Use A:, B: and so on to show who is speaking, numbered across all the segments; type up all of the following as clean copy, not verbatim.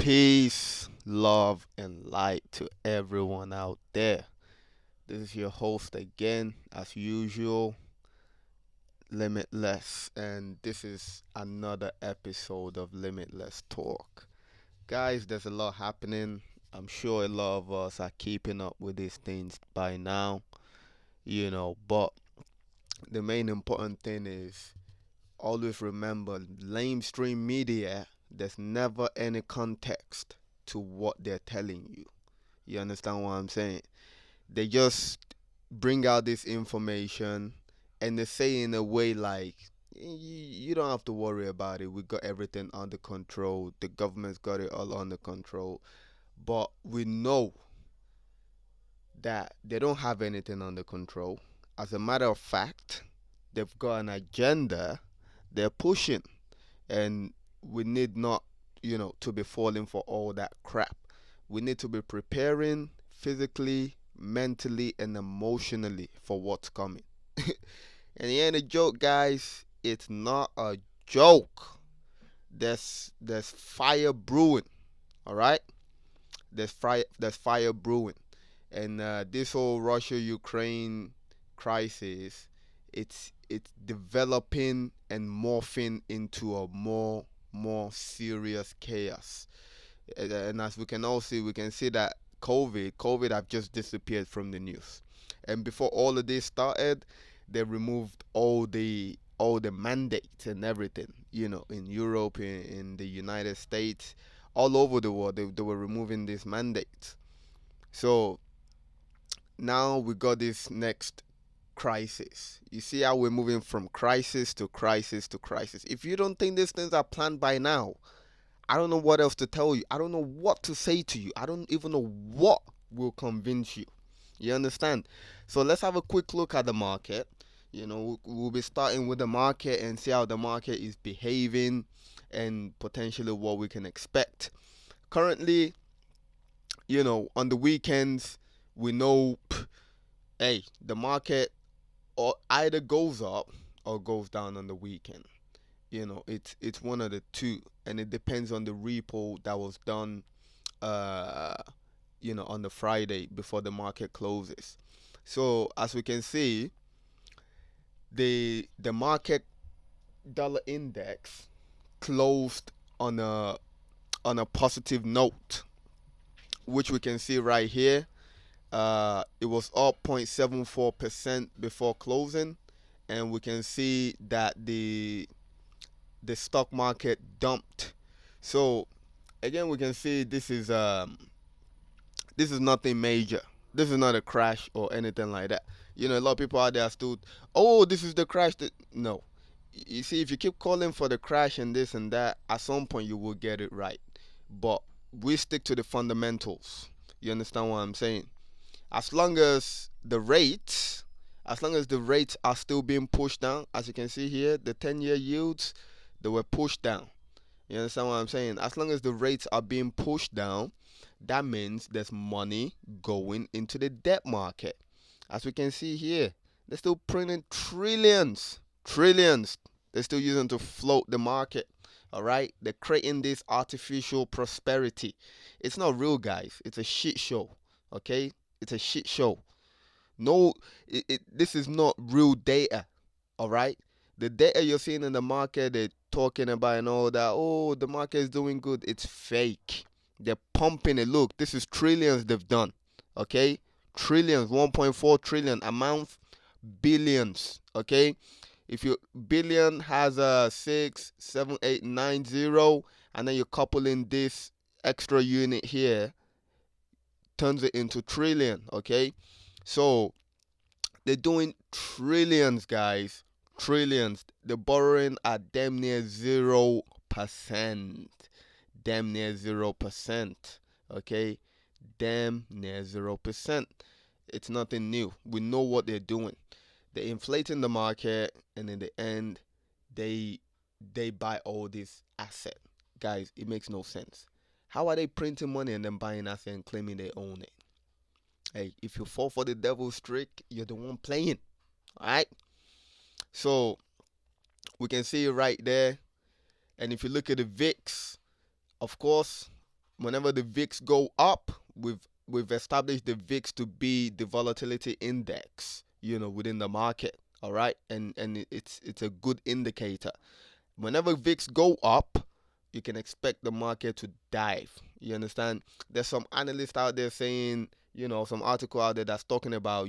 A: Peace, love, and light to everyone out there. This is your host again, as usual, Limitless, and this is another episode of Limitless Talk. Guys, there's a lot happening. I'm sure a lot of us are keeping up with these things by now, but the main important thing is always remember lamestream media, there's never any context to what they're telling you. You understand what I'm saying? They just bring out this information and they say in a way like, You don't have to worry about it. We got everything under control. The government's got it all under control." But we know that they don't have anything under control. As a matter of fact, they've got an agenda they're pushing, and we need not, to be falling for all that crap. We need to be preparing physically, mentally, and emotionally for what's coming. And it ain't a joke, guys. It's not a joke. There's fire brewing. All right, there's fire brewing, and this whole Russia-Ukraine crisis, it's developing and morphing into a more serious chaos. And as we can all see, we can see that COVID have just disappeared from the news. And before all of this started, they removed all the mandates and everything. In Europe, in the United States, all over the world, they were removing these mandates. So now we got this next crisis. You see how we're moving from crisis to crisis to crisis. If you don't think these things are planned by now, I don't know what else to tell you. I don't know what to say to you. I don't even know what will convince you. You understand? So let's have a quick look at the market. We'll be starting with the market and see how the market is behaving and potentially what we can expect. Currently, on the weekends, we know, hey, the market or either goes up or goes down on the weekend. It's one of the two, and it depends on the repo that was done, uh, on the Friday before the market closes. So as we can see, the market dollar index closed on a positive note, which we can see right here. It was up 0.74% before closing, and we can see that the stock market dumped. So again, we can see this is nothing major. This is not a crash or anything like that. A lot of people out there are still, oh, this is the crash. No, you see, if you keep calling for the crash and this and that, at some point you will get it right. But we stick to the fundamentals. You understand what I'm saying? As long as the rates, as long as the rates are still being pushed down, as you can see here, the 10-year yields, they were pushed down. You understand what I'm saying? As long as the rates are being pushed down, that means there's money going into the debt market. As we can see here, they're still printing trillions, trillions. They're still using to float the market. All right, they're creating this artificial prosperity. It's not real, guys. It's a shit show. Okay, it's a shit show. No, this is not real data. All right, the data you're seeing in the market, they're talking about and all that. Oh, the market is doing good. It's fake. They're pumping it. Look, this is trillions they've done. Okay, trillions, 1.4 trillion amount, billions. Okay, if your billion has a 6, 7, 8, 9, 0, and then you couple in this extra unit here, turns it into trillion. Okay, so they're doing trillions, guys. Trillions. They're borrowing at damn near 0%. Damn near 0%. Okay? Damn near 0%. It's nothing new. We know what they're doing. They're inflating the market, and in the end, they buy all this asset. Guys, it makes no sense. How are they printing money and then buying asset and claiming they own it? Hey, if you fall for the devil's trick, you're the one playing. All right? So we can see it right there. And if you look at the VIX, of course, Whenever the VIX go up, we've established the VIX to be the volatility index, within the market. All right, and it's a good indicator. Whenever VIX go up, you can expect the market to dive. You understand? There's some analyst out there saying, some article out there that's talking about,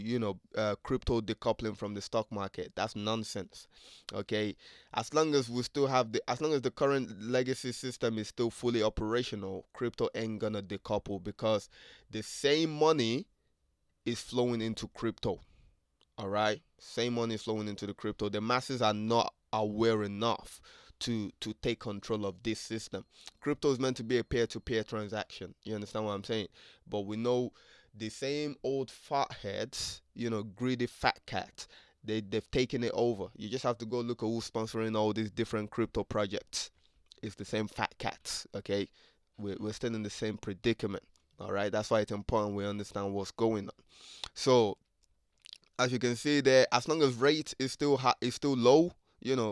A: crypto decoupling from the stock market. That's nonsense. Okay, as long as the current legacy system is still fully operational, crypto ain't gonna decouple because the same money is flowing into crypto. All right, same money is flowing into the crypto. The masses are not aware enough to take control of this system. Crypto is meant to be a peer-to-peer transaction. You understand what I'm saying? But we know the same old fat heads, greedy fat cats. They've taken it over. You just have to go look at who's sponsoring all these different crypto projects. It's the same fat cats. Okay, we're still in the same predicament. All right, that's why it's important we understand what's going on. So as you can see there, as long as rate is still is still low,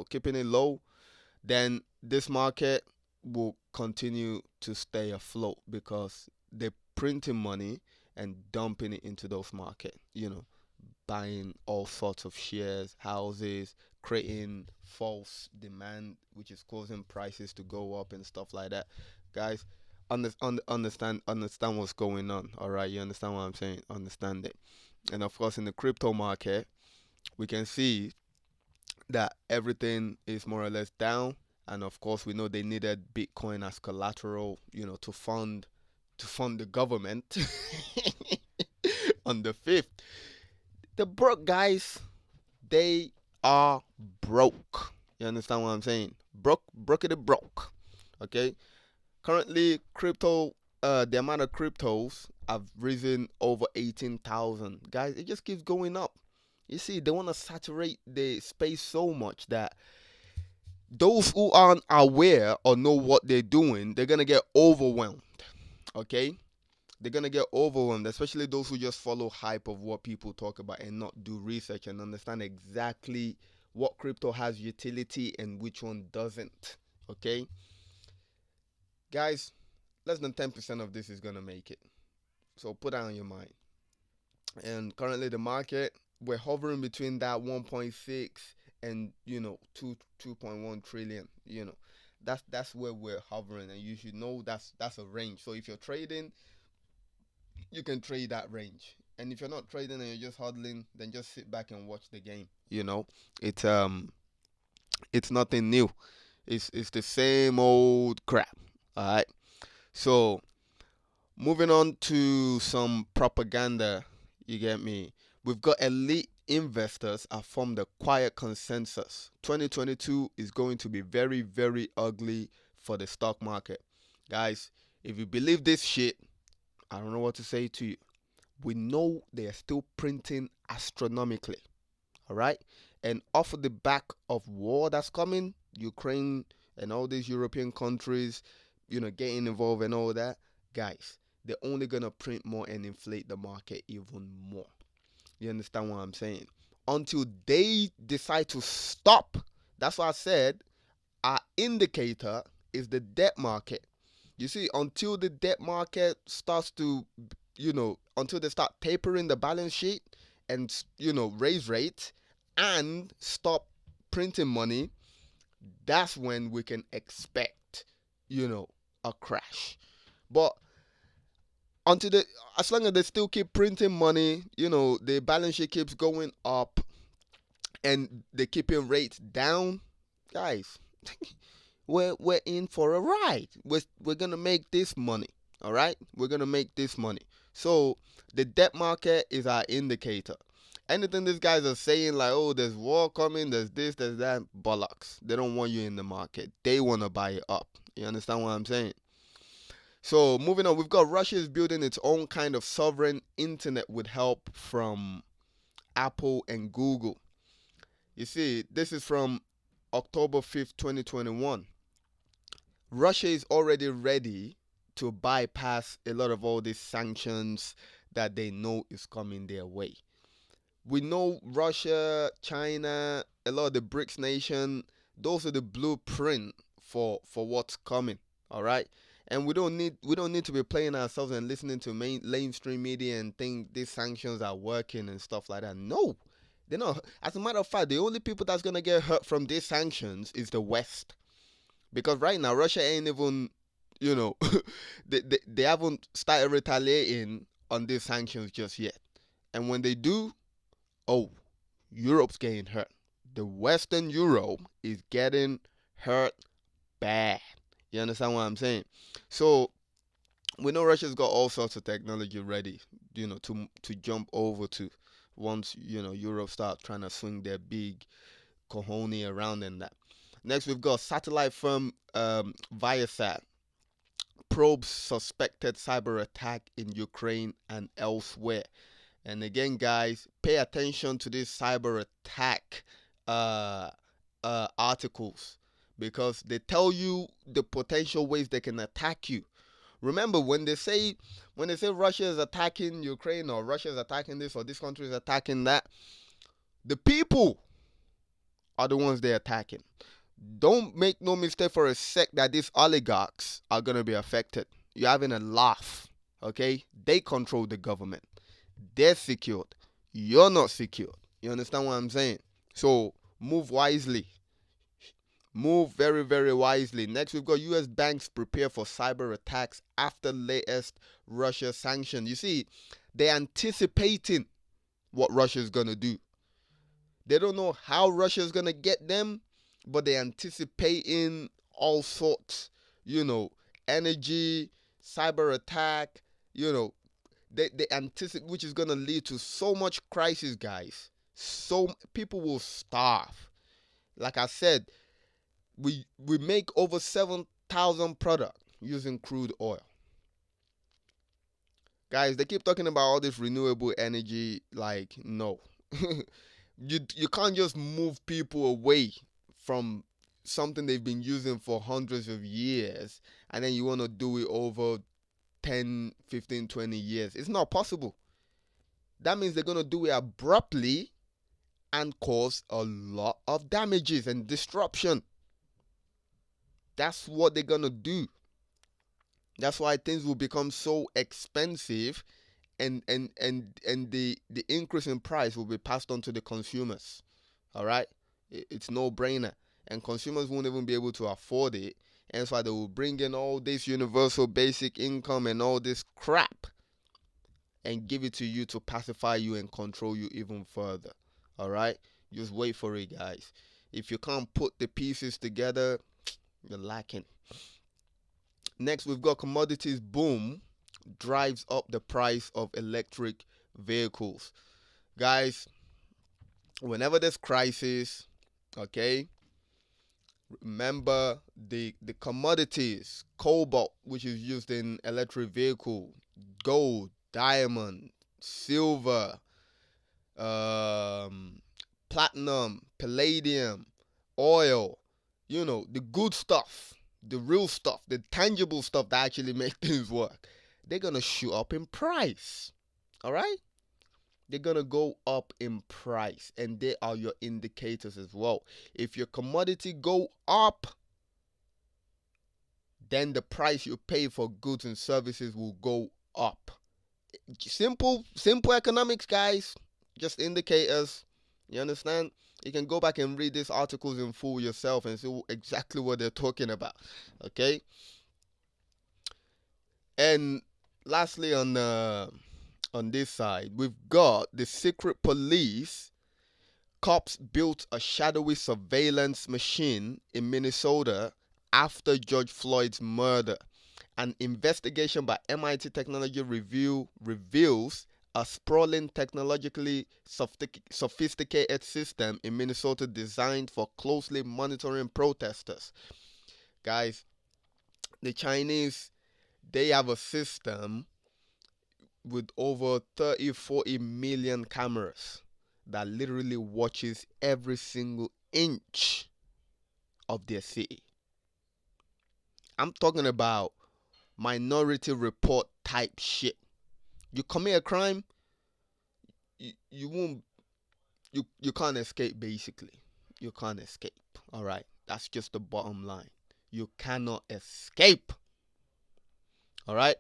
A: keeping it low, then this market will continue to stay afloat because they're printing money and dumping it into those markets, buying all sorts of shares, houses, creating false demand, which is causing prices to go up and stuff like that. Guys, understand what's going on. All right, you understand what I'm saying? Understand it. And of course, in the crypto market, we can see that everything is more or less down. And of course, we know they needed Bitcoin as collateral, to fund the government on the 5th. The broke guys, they are broke. You understand what I'm saying? Broke. Okay. Currently, the amount of cryptos have risen over 18,000. Guys, it just keeps going up. You see, they want to saturate the space so much that those who aren't aware or know what they're doing, they're gonna get overwhelmed. Okay, they're gonna get overwhelmed, especially those who just follow hype of what people talk about and not do research and understand exactly what crypto has utility and which one doesn't. Okay, guys, less than 10% of this is gonna make it. So put that on your mind. And currently, the market, we're hovering between that 1.6 and 2.1 trillion. That's where we're hovering, and you should know that's a range. So if you're trading, you can trade that range. And if you're not trading and you're just hodling, then just sit back and watch the game. It's it's nothing new. It's the same old crap. All right. So moving on to some propaganda, you get me? We've got elite investors have formed a quiet consensus. 2022 is going to be very, very ugly for the stock market. Guys, if you believe this shit, I don't know what to say to you. We know they are still printing astronomically. All right? And off of the back of war that's coming, Ukraine and all these European countries, getting involved and all that, guys, they're only gonna print more and inflate the market even more. You understand what I'm saying? Until they decide to stop. That's why I said our indicator is the debt market. You see, until the debt market starts to, until they start tapering the balance sheet and, raise rates and stop printing money, that's when we can expect, a crash. But until they, as long as they still keep printing money, the balance sheet keeps going up and they're keeping rates down, guys, we're in for a ride. We're gonna make this money. All right, we're gonna make this money. So the debt market is our indicator. Anything these guys are saying like, oh, there's war coming, there's this, there's that, bollocks. They don't want you in the market. They want to buy it up. You understand what I'm saying? So moving on, we've got Russia is building its own kind of sovereign internet with help from Apple and Google. You see, this is from October 5th, 2021. Russia is already ready to bypass a lot of all these sanctions that they know is coming their way. We know Russia, China, a lot of the BRICS nation, those are the blueprint for what's coming. All right. And we don't need to be playing ourselves and listening to mainstream media and think these sanctions are working and stuff like that. No, they're not. As a matter of fact, the only people that's gonna get hurt from these sanctions is the West, because right now Russia ain't even, you know, they haven't started retaliating on these sanctions just yet. And when they do, oh, Europe's getting hurt. The Western Europe is getting hurt bad. You understand what I'm saying? So we know Russia's got all sorts of technology ready, to jump over to once Europe start trying to swing their big cojones around and that. Next, we've got satellite firm Viasat probes suspected cyber attack in Ukraine and elsewhere. And again, guys, pay attention to these cyber attack uh, articles, because they tell you the potential ways they can attack you. Remember, when they say Russia is attacking Ukraine, or Russia is attacking this, or this country is attacking that, the people are the ones they're attacking. Don't make no mistake for a sec that these oligarchs are gonna be affected. You're having a laugh, okay? They control the government. They're secured. You're not secured. You understand what I'm saying? So move wisely. Move very, very wisely. Next, we've got U.S. banks prepare for cyber attacks after latest Russia sanction. You see, they're anticipating what Russia's going to do. They don't know how Russia's going to get them, but they're anticipating all sorts, energy, cyber attack, they anticipate, which is going to lead to so much crisis, guys. So people will starve. Like I said, we make over 7,000 products using crude oil. Guys, they keep talking about all this renewable energy. Like, no. You can't just move people away from something they've been using for hundreds of years, and then you want to do it over 10, 15, 20 years. It's not possible. That means they're going to do it abruptly and cause a lot of damages and disruption. That's what they're going to do. That's why things will become so expensive, and the increase in price will be passed on to the consumers. All right? It's no brainer. And consumers won't even be able to afford it. And that's why they will bring in all this universal basic income and all this crap and give it to you to pacify you and control you even further. All right? Just wait for it, guys. If you can't put the pieces together, you're lacking. Next, we've got commodities boom drives up the price of electric vehicles. Guys, whenever there's crisis, okay, remember the commodities, cobalt, which is used in electric vehicle, gold, diamond, silver, platinum, palladium, oil, the good stuff, the real stuff, the tangible stuff that actually make things work. They're going to shoot up in price. All right? They're going to go up in price, and they are your indicators as well. If your commodity go up, then the price you pay for goods and services will go up. Simple economics, guys. Just indicators. You understand? You can go back and read these articles in full yourself and see exactly what they're talking about. Okay? And lastly, on this side, we've got the secret police. Cops built a shadowy surveillance machine in Minnesota after George Floyd's murder. An investigation by MIT Technology Review reveals a sprawling, technologically sophisticated system in Minnesota designed for closely monitoring protesters. Guys, the Chinese, they have a system with over 30-40 million cameras that literally watches every single inch of their city. I'm talking about Minority Report type shit. You commit a crime, you won't, you can't escape. Basically, you can't escape. All right, that's just the bottom line. You cannot escape. All right,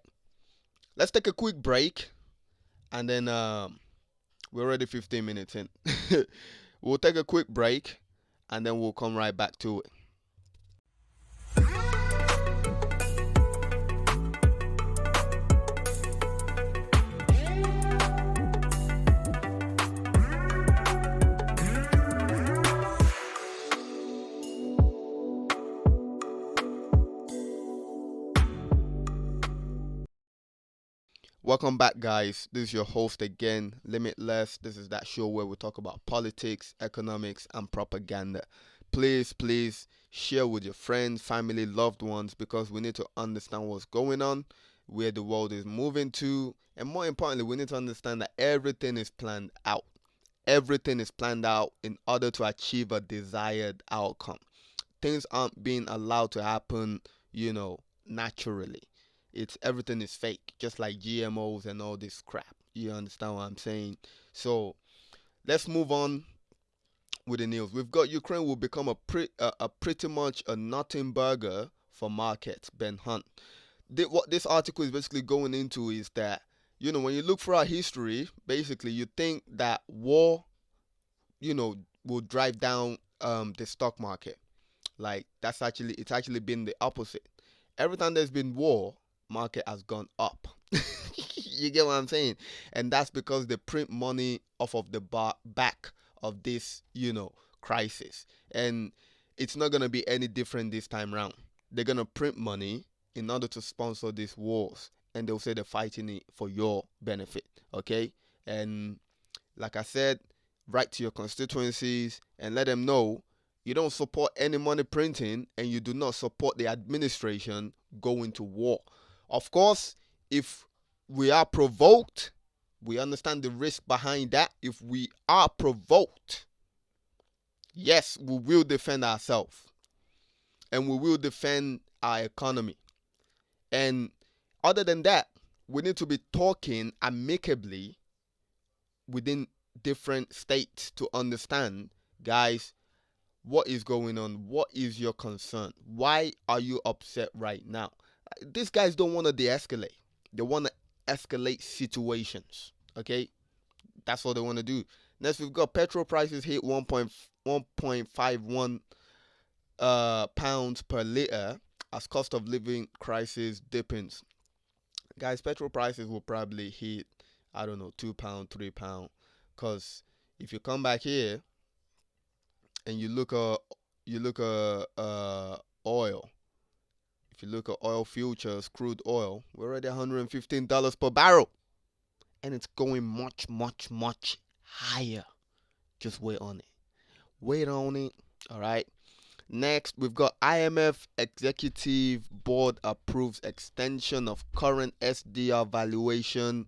A: let's take a quick break, and then we're already 15 minutes in. We'll take a quick break, and then we'll come right back to it. Welcome back, guys. This is your host again, Limitless. This is that show where we talk about politics, economics, and propaganda. Please share with your friends, family, loved ones, because we need to understand what's going on, where the world is moving to, and more importantly, we need to understand that everything is planned out. Everything is planned out in order to achieve a desired outcome. Things aren't being allowed to happen, naturally. It's everything is fake, just like GMOs and all this crap. You understand what I'm saying? So let's move on with the news. We've got Ukraine will become a pretty much a nothing burger for markets. Ben Hunt. What this article is basically going into is that when you look for our history, basically you think that war, will drive down the stock market. Like it's actually been the opposite. Every time there's been war, market has gone up. You get what I'm saying? And that's because they print money off of the back of this, crisis. And it's not gonna be any different this time around. They're gonna print money in order to sponsor these wars, and they'll say they're fighting it for your benefit. Okay? And like I said, write to your constituencies and let them know you don't support any money printing and you do not support the administration going to war. Of course, if we are provoked, we understand the risk behind that. If we are provoked, yes, we will defend ourselves and we will defend our economy. And other than that, we need to be talking amicably within different states to understand, guys, what is going on? What is your concern? Why are you upset right now? These guys don't want to de-escalate. They want to escalate situations. Okay, that's what they want to do. Next, we've got petrol prices hit 1.51 pounds per liter as cost of living crisis deepens. Guys, petrol prices will probably hit, I don't know, £2, £3, because if you come back here and you look at oil. If you look at oil futures, crude oil, we're already $115 per barrel, and it's going much, much, much higher. Just wait on it. Wait on it. All right. Next, we've got IMF Executive Board approves extension of current SDR valuation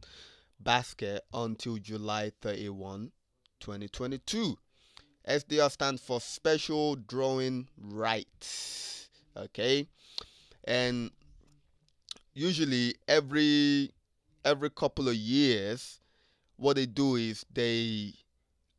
A: basket until July 31, 2022. SDR stands for Special Drawing Rights. Okay, and usually every couple of years, what they do is they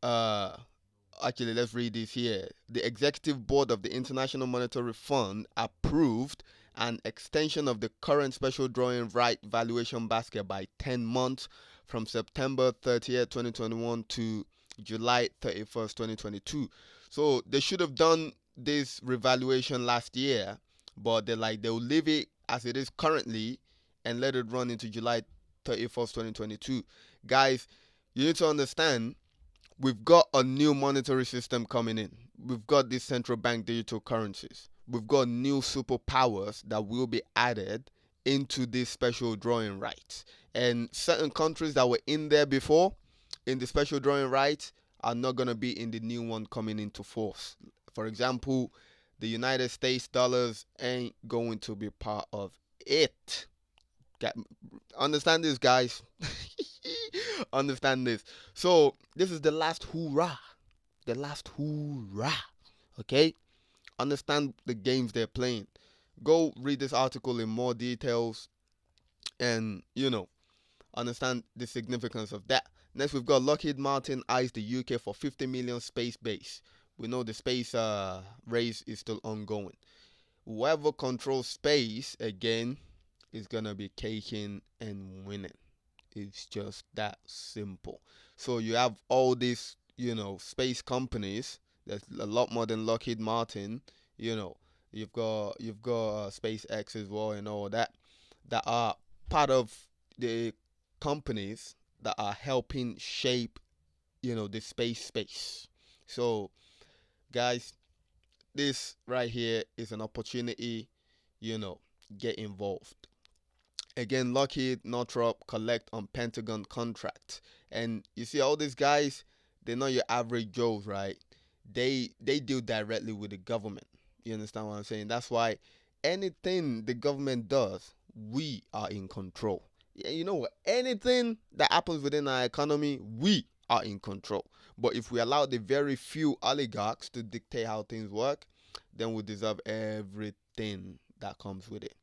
A: actually, let's read this here. The Executive Board of the International Monetary Fund approved an extension of the current special drawing right valuation basket by 10 months from September 30th, 2021 to July 31st, 2022. So they should have done this revaluation last year, but they'll leave it as it is currently and let it run into July 31st, 2022. Guys, you need to understand, we've got a new monetary system coming in. We've got these central bank digital currencies. We've got new superpowers that will be added into these special drawing rights. And certain countries that were in there before, in the special drawing rights, are not going to be in the new one coming into force. For example, the United States dollars ain't going to be part of it. Understand this, guys. Understand this. So this is the last hoorah. The last hoorah. Okay? Understand the games they're playing. Go read this article in more details and, understand the significance of that. Next, we've got Lockheed Martin eyes the UK for 50 million space base. We know the space race is still ongoing. Whoever controls space, again, is gonna be caking and winning. It's just that simple. So you have all these, space companies. There's a lot more than Lockheed Martin. You know, you've got SpaceX as well and all that are part of the companies that are helping shape, the space. So guys, this right here is an opportunity. You know, get involved. Again, Lockheed, Northrop collect on Pentagon contracts. And you see all these guys, they're not your average Joes, right? They deal directly with the government. You understand what I'm saying? That's why anything the government does, we are in control. Yeah, you know what? Anything that happens within our economy, we are in control. But if we allow the very few oligarchs to dictate how things work, then we deserve everything that comes with it.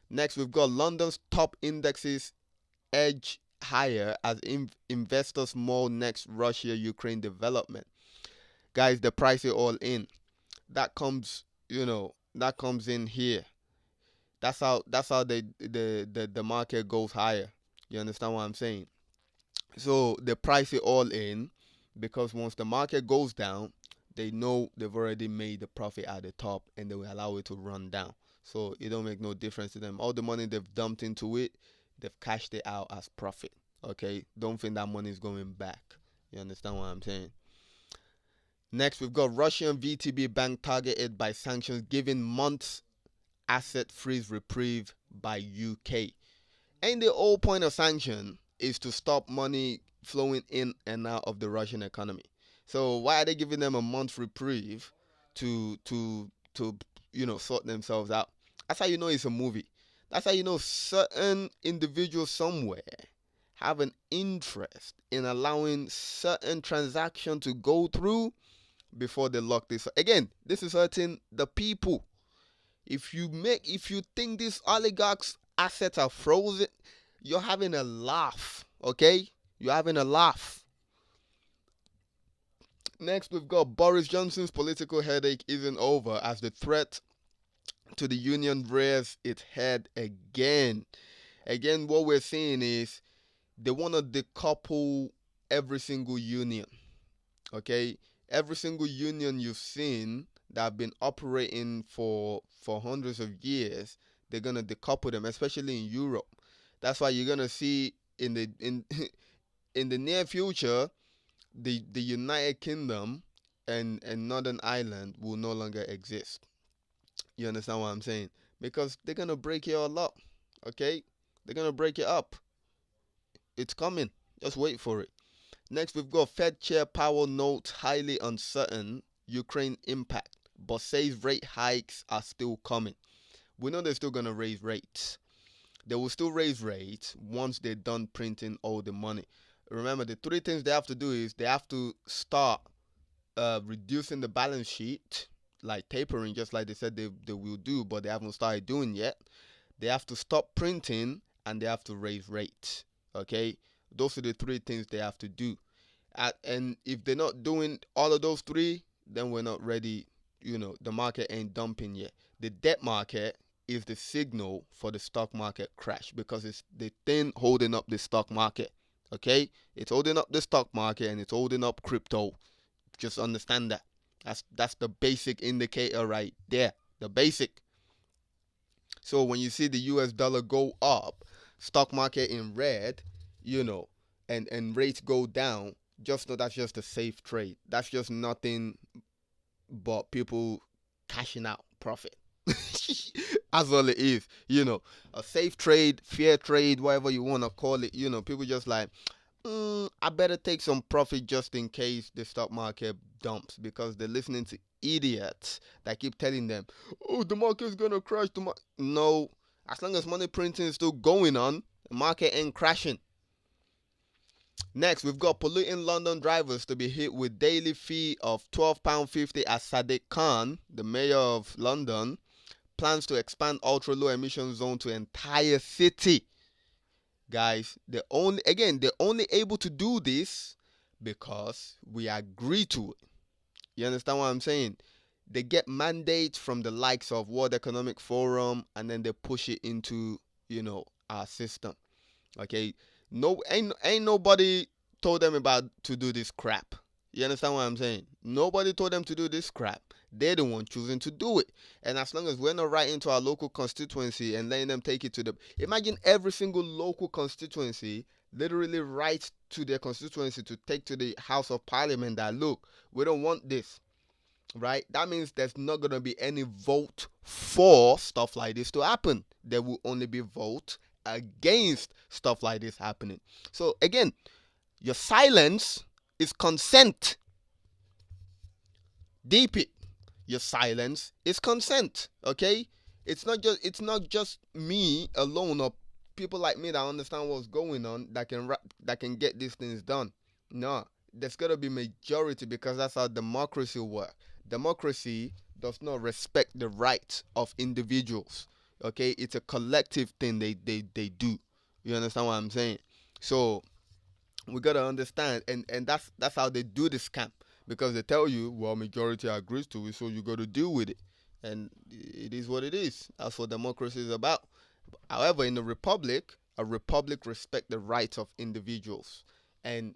A: Next, we've got London's top indexes edge higher as investors mull next Russia-Ukraine development. Guys, the price it all in. That comes in here. That's how the market goes higher. You understand what I'm saying? So they price it all in because once the market goes down, they know they've already made the profit at the top and they will allow it to run down. So it don't make no difference to them. All the money they've dumped into it, they've cashed it out as profit. Okay? Don't think that money is going back. You understand what I'm saying? Next, we've got Russian VTB bank targeted by sanctions, giving months asset freeze reprieve by UK. And the whole point of sanction is to stop money flowing in and out of the Russian economy. So why are they giving them a month reprieve to sort themselves out? That's how you know it's a movie. That's how you know certain individuals somewhere have an interest in allowing certain transaction to go through before they lock this. Again, this is hurting the people. If you think these oligarchs assets are frozen, you're having a laugh, okay? You're having a laugh. Next, we've got Boris Johnson's political headache isn't over as the threat to the union rears its head again. Again, what we're seeing is they want to decouple every single union, okay? Every single union you've seen that have been operating for hundreds of years, they're gonna decouple them, especially in Europe. That's why you're gonna see in in the near future, the United Kingdom and Northern Ireland will no longer exist. You understand what I'm saying? Because they're gonna break it all up. Okay, they're gonna break it up. It's coming. Just wait for it. Next, we've got Fed Chair Powell notes highly uncertain Ukraine impact, but says rate hikes are still coming. We know they're still going to raise rates. They will still raise rates once they're done printing all the money. Remember, the three things they have to do is they have to start reducing the balance sheet, like tapering, just like they said they will do, but they haven't started doing yet. They have to stop printing and they have to raise rates. Okay? Those are the three things they have to do. And if they're not doing all of those three, then we're not ready. The market ain't dumping yet. The debt market is the signal for the stock market crash because it's the thing holding up the stock market. Okay, it's holding up the stock market and it's holding up crypto. Just understand that. That's the basic indicator right there. The basic. So when you see the US dollar go up, stock market in red, and rates go down, just know that's just a safe trade. That's just nothing but people cashing out profit. That's all it is. A safe trade, fair trade, whatever you want to call it. People just like, I better take some profit just in case the stock market dumps because they're listening to idiots that keep telling them, oh, the market's going to crash. No, as long as money printing is still going on, the market ain't crashing. Next, we've got polluting London drivers to be hit with daily fee of £12.50 as Sadiq Khan, the mayor of London, plans to expand ultra-low emission zone to entire city. Guys, they're only able to do this because we agree to it. You understand what I'm saying? They get mandates from the likes of World Economic Forum and then they push it into, our system. Okay, no, ain't nobody told them about to do this crap. You understand what I'm saying? Nobody told them to do this crap. They're the one choosing to do it. And as long as we're not writing to our local constituency and letting them take it to the, imagine every single local constituency literally writes to their constituency to take to the House of Parliament that, look, we don't want this, right? That means there's not going to be any vote for stuff like this to happen. There will only be vote against stuff like this happening. So again, your silence is consent. Deep it. Your silence is consent. Okay? It's not just me alone or people like me that understand what's going on that can get these things done. No, there's gotta be majority because that's how democracy works. Democracy does not respect the rights of individuals. Okay, it's a collective thing they do. You understand what I'm saying? So we gotta understand, and that's how they do the scam because they tell you, well, majority agrees to it, so you gotta deal with it, and it is what it is. That's what democracy is about. However, in a republic respect the rights of individuals, and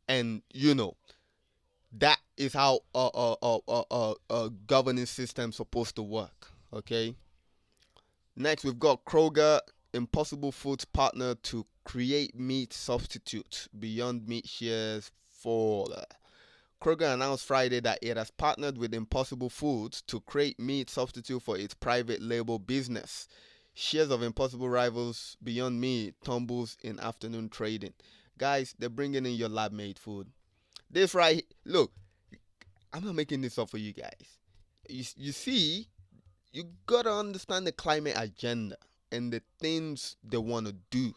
A: that is how a governing system supposed to work. Okay. Next, we've got Kroger, Impossible Foods partner to create meat substitute. Beyond Meat shares fall. Kroger announced Friday that it has partnered with Impossible Foods to create meat substitute for its private label business. Shares of Impossible rivals Beyond Meat tumbles in afternoon trading. Guys, they're bringing in your lab-made food. This right, look, I'm not making this up for you guys. You see, you gotta understand the climate agenda and the things they want to do.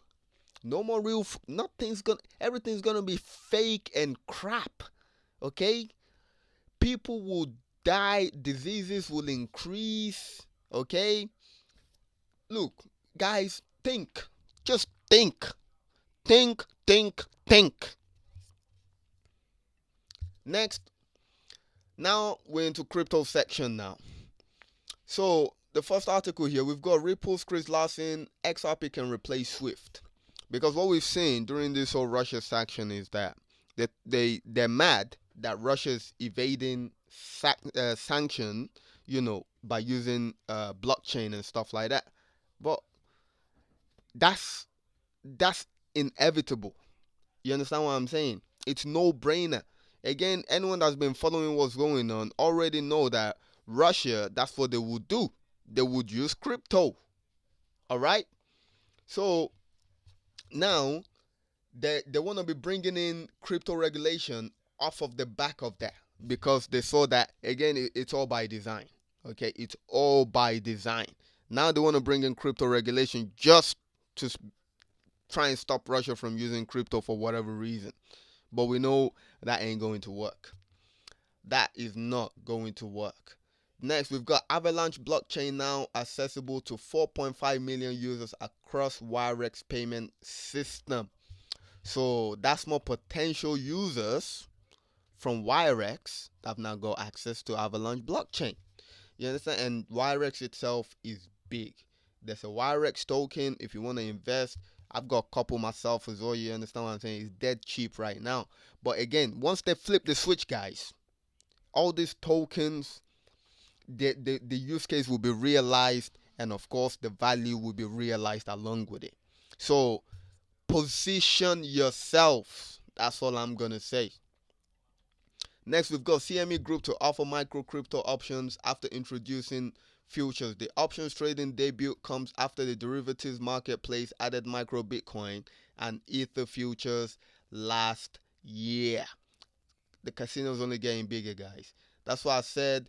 A: No more real. Everything's gonna be fake and crap. Okay, people will die. Diseases will increase. Okay, look, guys, think. Just think. Think. Think. Think. Next, now we're into crypto section now. So the first article here, we've got Ripple's Chris Larsen, XRP can replace Swift. Because what we've seen during this whole Russia sanction is that they're mad that Russia's evading sanction, by using blockchain and stuff like that. But that's inevitable. You understand what I'm saying? It's no brainer. Again, anyone that's been following what's going on already know that Russia, that's what they would do. They would use crypto. All right? So now they want to be bringing in crypto regulation off of the back of that because they saw that, again, it's all by design. Okay? It's all by design. Now they want to bring in crypto regulation just to try and stop Russia from using crypto for whatever reason. But we know that ain't going to work. That is not going to work. Next, we've got Avalanche blockchain now accessible to 4.5 million users across Wirex payment system. So that's more potential users from Wirex that have now got access to Avalanche blockchain. You understand? And Wirex itself is big. There's a Wirex token if you want to invest. I've got a couple myself as well. You understand what I'm saying? It's dead cheap right now. But again, once they flip the switch, guys, all these tokens, the use case will be realized, and of course the value will be realized along with it. So position yourself. That's all I'm gonna say. Next, we've got CME Group to offer micro crypto options after introducing futures. The options trading debut comes after the derivatives marketplace added micro Bitcoin and Ether futures last year. The casino's only getting bigger, guys. That's why I said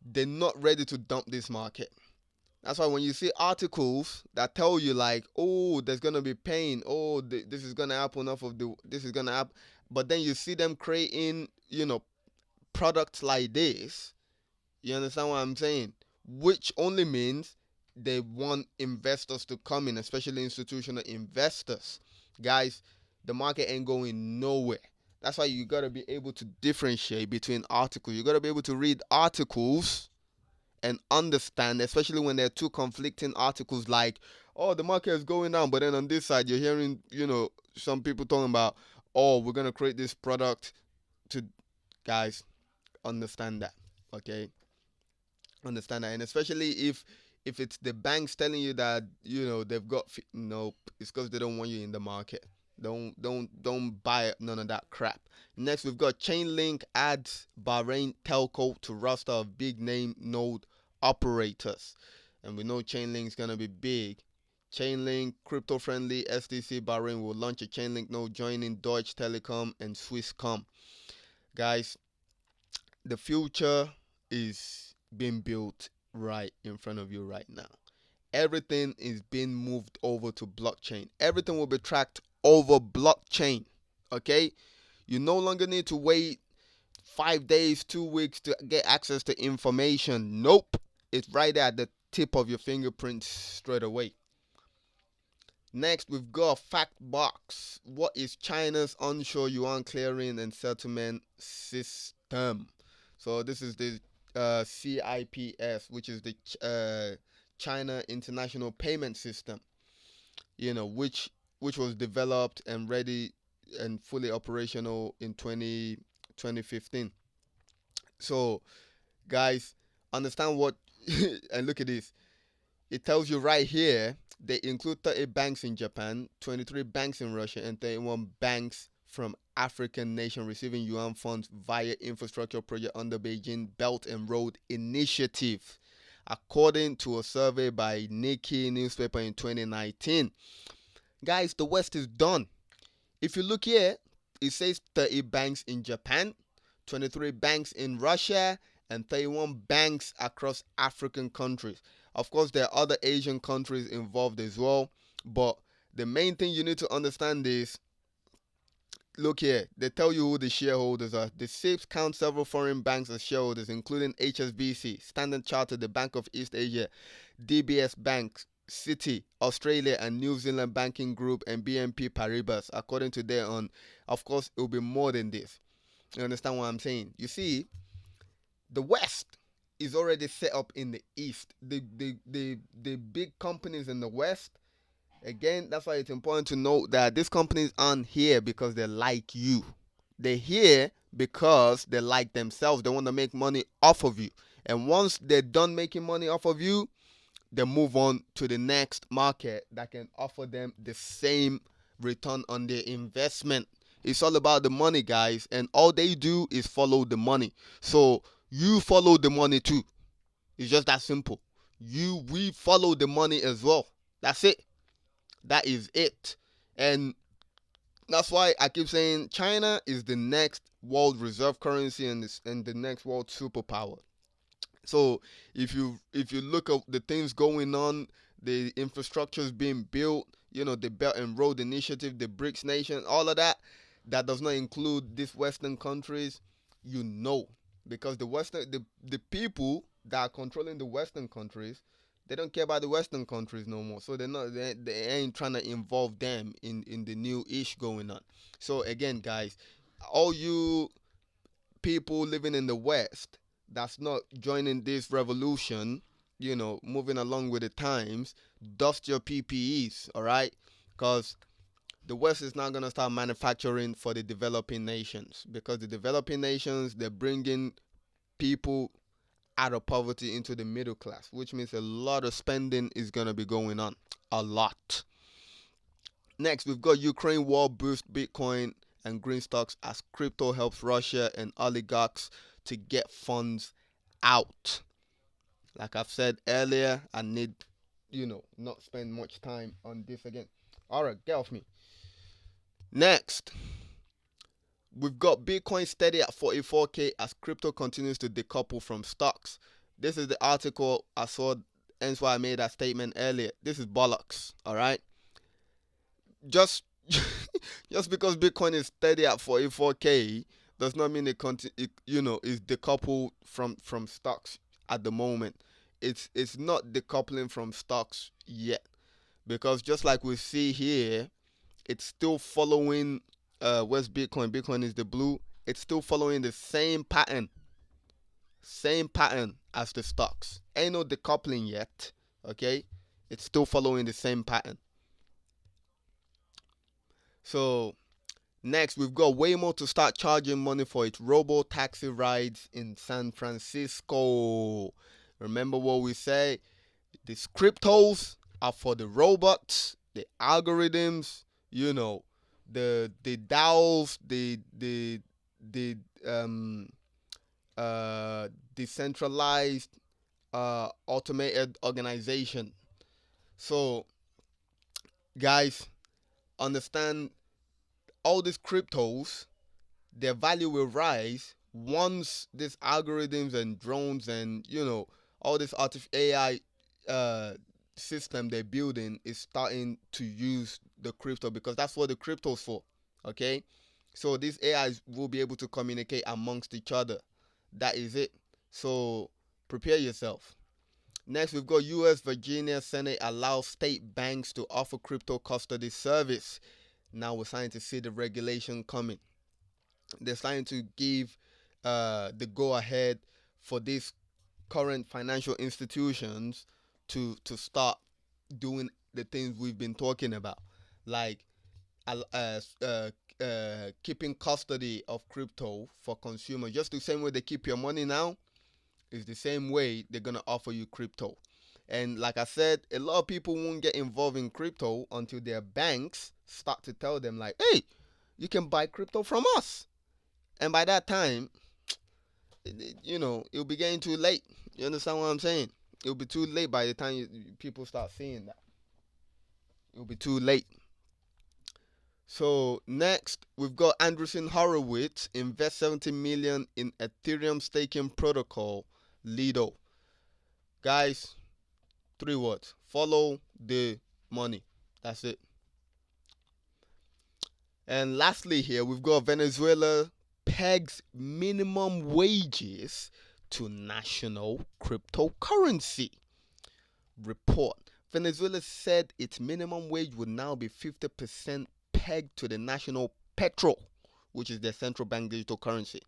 A: they're not ready to dump this market. That's why when you see articles that tell you like, oh, there's gonna be pain, oh, this is gonna happen this is gonna happen, but then you see them creating, products like this. You understand what I'm saying? Which only means they want investors to come in, especially institutional investors. Guys, the market ain't going nowhere. That's why you gotta be able to differentiate between articles. You gotta be able to read articles and understand, especially when there are two conflicting articles like, oh, the market is going down, but then on this side you're hearing, some people talking about, oh, we're gonna create this product to, guys, understand that, okay? Understand that, and especially if it's the banks telling you that they've got nope, it's because they don't want you in the market. Don't buy none of that crap. Next, we've got Chainlink adds Bahrain telco to roster of big name node operators, and we know Chainlink's gonna be big. Chainlink, crypto friendly STC Bahrain will launch a Chainlink node joining Deutsche Telekom and Swisscom. Guys, the future is being built right in front of you right now. Everything is being moved over to blockchain. Everything will be tracked over blockchain. Okay? You no longer need to wait 5 days, 2 weeks to get access to information. Nope. It's right there at the tip of your fingerprints straight away. Next, we've got fact box. What is China's onshore yuan clearing and settlement system? So this is the CIPS, which is the China International Payment System. Which was developed and ready and fully operational in 2015. So, guys, understand what and look at this. It tells you right here they include 30 banks in Japan, 23 banks in Russia, and 31 banks from African nations receiving yuan funds via infrastructure project under Beijing Belt and Road Initiative, according to a survey by Nikkei newspaper in 2019. Guys, the West is done. If you look here, it says 30 banks in Japan, 23 banks in Russia, and 31 banks across African countries. Of course, there are other Asian countries involved as well, but the main thing you need to understand is, look here, they tell you who the shareholders are. The SIPs count several foreign banks as shareholders, including HSBC, Standard Chartered, the Bank of East Asia, DBS Bank, Citi, Australia and New Zealand Banking Group, and BNP Paribas, according to their own. Of course, it will be more than this. You understand what I'm saying? You see, the West is already set up in the East. The big companies in the West, again, that's why it's important to note that these companies aren't here because they like you. They're here because they like themselves. They want to make money off of you. And once they're done making money off of you, they move on to the next market that can offer them the same return on their investment. It's all about the money, guys, and all they do is follow the money. So you follow the money too. It's just that simple. We follow the money as well. That's it. That is it. And that's why I keep saying China is the next world reserve currency and the next world superpower. So if you look at the things going on, the infrastructures being built, the Belt and Road Initiative, the BRICS nation, all of that, that does not include these Western countries, because the people that are controlling the Western countries, they don't care about the Western countries no more. So they ain't trying to involve them in the new ish going on. So again, guys, all you people living in the West that's not joining this revolution, moving along with the times, dust your PPEs, all right? Because the West is now going to start manufacturing for the developing nations, because the developing nations, they're bringing people out of poverty into the middle class, which means a lot of spending is going to be going on. A lot. Next, we've got Ukraine war boost Bitcoin and green stocks as crypto helps Russia and oligarchs to get funds out. Like I've said earlier, I need, not spend much time on this again. Alright, get off me. Next, we've got Bitcoin steady at 44K as crypto continues to decouple from stocks. This is the article I saw, hence why I made that statement earlier. This is bollocks, alright? Just because Bitcoin is steady at 44K does not mean it is decoupled from stocks at the moment. It's not decoupling from stocks yet, because just like we see here, it's still following where's Bitcoin? Bitcoin is the blue. It's still following the same pattern as the stocks. Ain't no decoupling yet, okay? It's still following the same pattern. So next, we've got Waymo to start charging money for its robo taxi rides in San Francisco. Remember what we say? These cryptos are for the robots, the algorithms, the DAOs, the decentralized automated organization. So guys, understand all these cryptos, their value will rise once these algorithms and drones and all this artificial AI uh, system they're building is starting to use the crypto, because that's what the crypto's for. Okay, so these AIs will be able to communicate amongst each other. That is it. So prepare yourself. Next, we've got U.S. Virginia Senate allows state banks to offer crypto custody service. Now we're starting to see the regulation coming. They're starting to give the go ahead for these current financial institutions to start doing the things we've been talking about, like keeping custody of crypto for consumers. Just the same way they keep your money now, is the same way they're gonna offer you crypto. And like I said, a lot of people won't get involved in crypto until their banks start to tell them like, hey, you can buy crypto from us. And by that time, it'll be getting too late. You understand what I'm saying? It'll be too late by the time people start seeing that. It'll be too late. So next, we've got Andreessen Horowitz invest 70 million in Ethereum staking protocol Lido. Guys, 3 words: follow the money. That's it. And lastly, here we've got Venezuela pegs minimum wages to national cryptocurrency. Report: Venezuela said its minimum wage would now be 50% pegged to the national petrol, which is their central bank digital currency.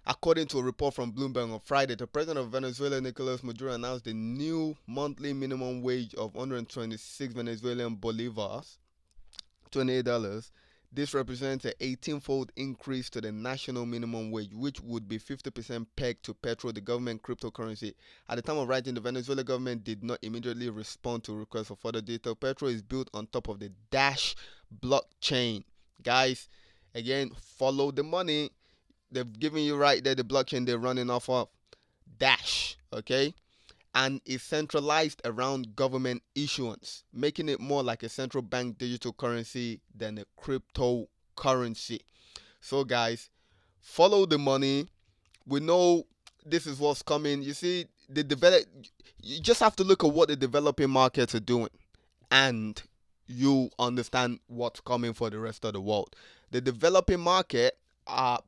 A: According to a report from Bloomberg on Friday, the president of Venezuela, Nicolas Maduro, announced the new monthly minimum wage of 126 Venezuelan bolivars, $28. This represents an 18-fold increase to the national minimum wage, which would be 50% pegged to petrol, the government cryptocurrency. At the time of writing, the Venezuela government did not immediately respond to requests for further detail. Petrol is built on top of the Dash blockchain. Guys, again, follow the money. They've given you right there the blockchain they're running off of. Dash, okay? And is centralized around government issuance, making it more like a central bank digital currency than a cryptocurrency. So guys, follow the money. We know this is what's coming. You see, you just have to look at what the developing markets are doing, and you understand what's coming for the rest of the world. The developing market are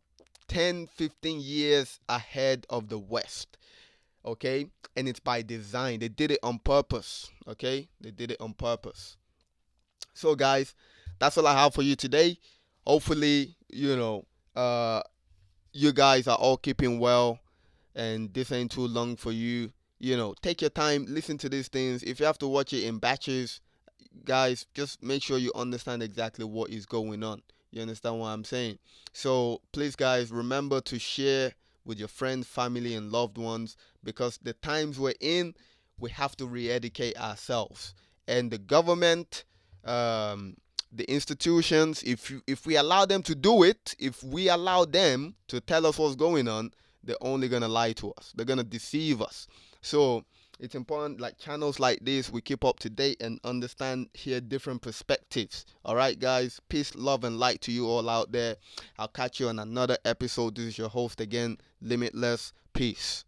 A: 10, 15 years ahead of the West. Okay, and it's by design. They did it on purpose. Okay, they did it on purpose. So guys, that's all I have for you today. Hopefully, you guys are all keeping well, and this ain't too long for you. Take your time, listen to these things. If you have to watch it in batches, guys, just make sure you understand exactly what is going on. You understand what I'm saying? So please, guys, remember to share with your friends, family, and loved ones, because the times we're in, we have to re-educate ourselves. And the government, the institutions, if we allow them to do it, if we allow them to tell us what's going on, they're only gonna lie to us. They're gonna deceive us. So it's important, like channels like this, we keep up to date and understand, hear different perspectives. All right, guys, peace, love, and light to you all out there. I'll catch you on another episode. This is your host again, Limitless. Peace.